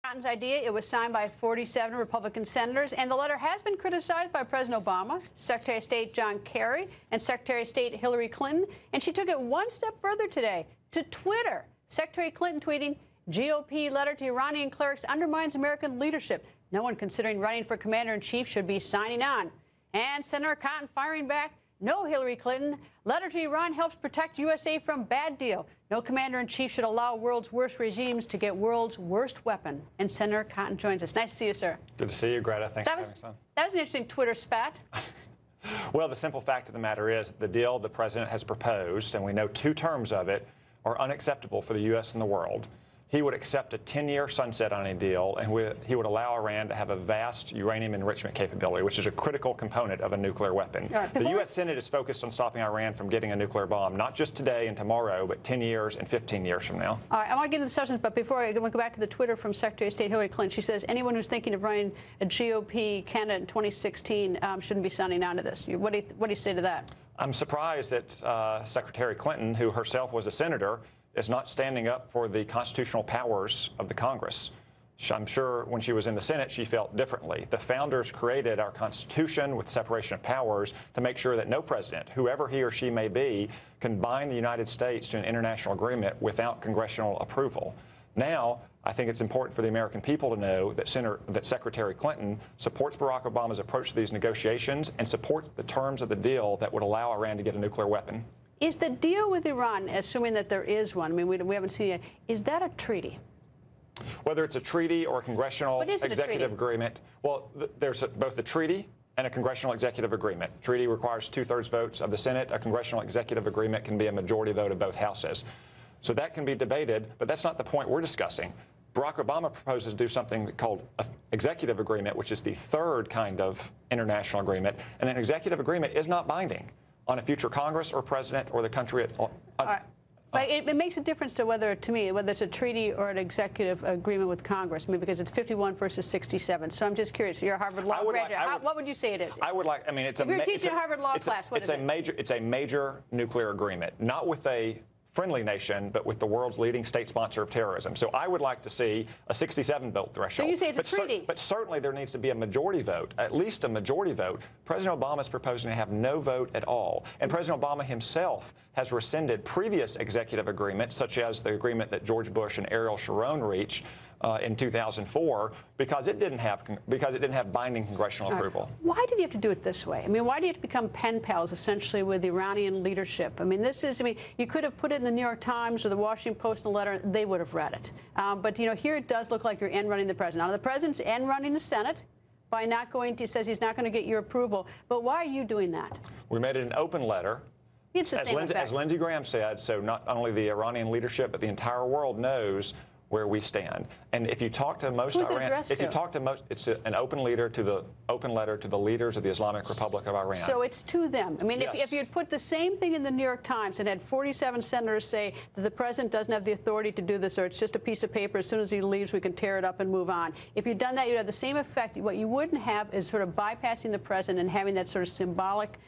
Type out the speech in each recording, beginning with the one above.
Cotton's idea. It was signed by 47 Republican senators, and the letter has been criticized by President Obama, Secretary of State John Kerry, and Secretary of State Hillary Clinton. And she took it one step further today to Twitter. Secretary Clinton tweeting, GOP letter to Iranian clerics undermines American leadership. No one considering running for commander-in-chief should be signing on. And Senator Cotton firing back, no, Hillary Clinton. Letter to Iran helps protect USA from bad deal. No commander-in-chief should allow world's worst regimes to get world's worst weapon. And Senator Cotton joins us. Nice to see you, sir. Good to see you, Greta. Thanks for having us on. That was an interesting Twitter spat. Well, the simple fact of the matter is the deal the president has proposed, and we know 2 terms of it, are unacceptable for the U.S. and the world. He would accept a 10-year sunset on a deal, and he would allow Iran to have a vast uranium enrichment capability, which is a critical component of a nuclear weapon. Right, the U.S. Senate is focused on stopping Iran from getting a nuclear bomb, not just today and tomorrow, but 10 years and 15 years from now. All right, I want to get into the substance, but before I go back to the Twitter from Secretary of State Hillary Clinton, she says anyone who's thinking of running a GOP candidate in 2016 shouldn't be signing on to this. What do you say to that? I'm surprised that Secretary Clinton, who herself was a senator, is not standing up for the constitutional powers of the Congress. I'm sure when she was in the Senate, she felt differently. The founders created our Constitution with separation of powers to make sure that no president, whoever he or she may be, can bind the United States to an international agreement without congressional approval. Now, I think it's important for the American people to know that Secretary Clinton supports Barack Obama's approach to these negotiations and supports the terms of the deal that would allow Iran to get a nuclear weapon. Is the deal with Iran, assuming that there is one, I mean, we haven't seen it, is that a treaty? Whether it's a treaty or a congressional executive agreement, well, there's both a treaty and a congressional executive agreement. Treaty requires 2/3 votes of the Senate. A congressional executive agreement can be a majority vote of both houses. So that can be debated, but that's not the point we're discussing. Barack Obama proposes to do something called an executive agreement, which is the 3rd kind of international agreement. And an executive agreement is not binding on a future Congress or president or the country at all. Right. But it makes a difference to whether it's a treaty or an executive agreement with Congress. I mean, because it's 51 versus 67. So I'm just curious. You're a Harvard Law graduate. What would you say it is? I mean, it's if you're teaching a Harvard Law class, what is it? It's a major nuclear agreement, not with a friendly nation, but with the world's leading state sponsor of terrorism. So I would like to see a 67 vote threshold. So you say it's a treaty. But certainly there needs to be a majority vote, at least a majority vote. President Obama is proposing to have no vote at all. And President Obama himself has rescinded previous executive agreements, such as the agreement that George Bush and Ariel Sharon reached in 2004, because it didn't have binding congressional approval. Why did you have to do it this way? I mean, why do you have to become pen pals essentially with the Iranian leadership? I mean, you could have put it in the New York Times or the Washington Post in a letter; they would have read it. But here it does look like you're end running the president. Now the president's end running the Senate by not going to, says he's not going to get your approval. But why are you doing that? We made it an open letter. It's the same effect. As Lindsey Graham said, so not only the Iranian leadership, but the entire world knows where we stand. And if you talk to most it's an open letter to the leaders of the Islamic Republic of Iran. So it's to them. I mean, yes. if you'd put the same thing in the New York Times and had 47 senators say that the president doesn't have the authority to do this, or it's just a piece of paper, as soon as he leaves we can tear it up and move on. If you'd done that, you'd have the same effect. What you wouldn't have is sort of bypassing the president and having that sort of symbolic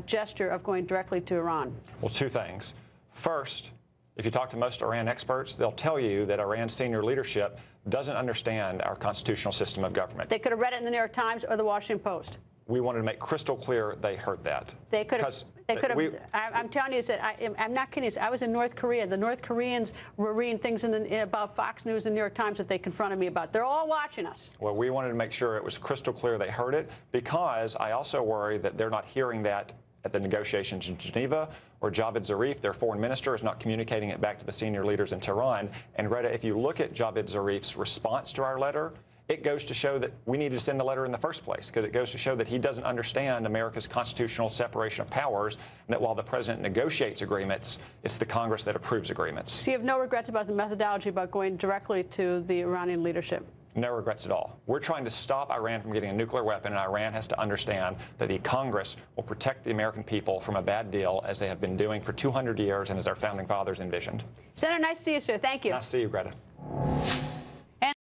gesture of going directly to Iran. Well, 2 things. First, if you talk to most Iran experts, they'll tell you that Iran's senior leadership doesn't understand our constitutional system of government. They could have read it in the New York Times or the Washington Post. We wanted to make crystal clear they heard that. They could have. I'm telling you that I'm not kidding you. I was in North Korea. The North Koreans were reading things about Fox News and New York Times that they confronted me about. They're all watching us. Well, we wanted to make sure it was crystal clear they heard it, because I also worry that they're not hearing that at the negotiations in Geneva, or Javad Zarif, their foreign minister, is not communicating it back to the senior leaders in Tehran. And Greta, if you look at Javad Zarif's response to our letter, it goes to show that we needed to send the letter in the first place, because it goes to show that he doesn't understand America's constitutional separation of powers, and that while the president negotiates agreements, it's the Congress that approves agreements. So you have no regrets about the methodology about going directly to the Iranian leadership? No regrets at all. We're trying to stop Iran from getting a nuclear weapon, and Iran has to understand that the Congress will protect the American people from a bad deal, as they have been doing for 200 years and as our founding fathers envisioned. Senator, nice to see you, sir. Thank you. Nice to see you, Greta.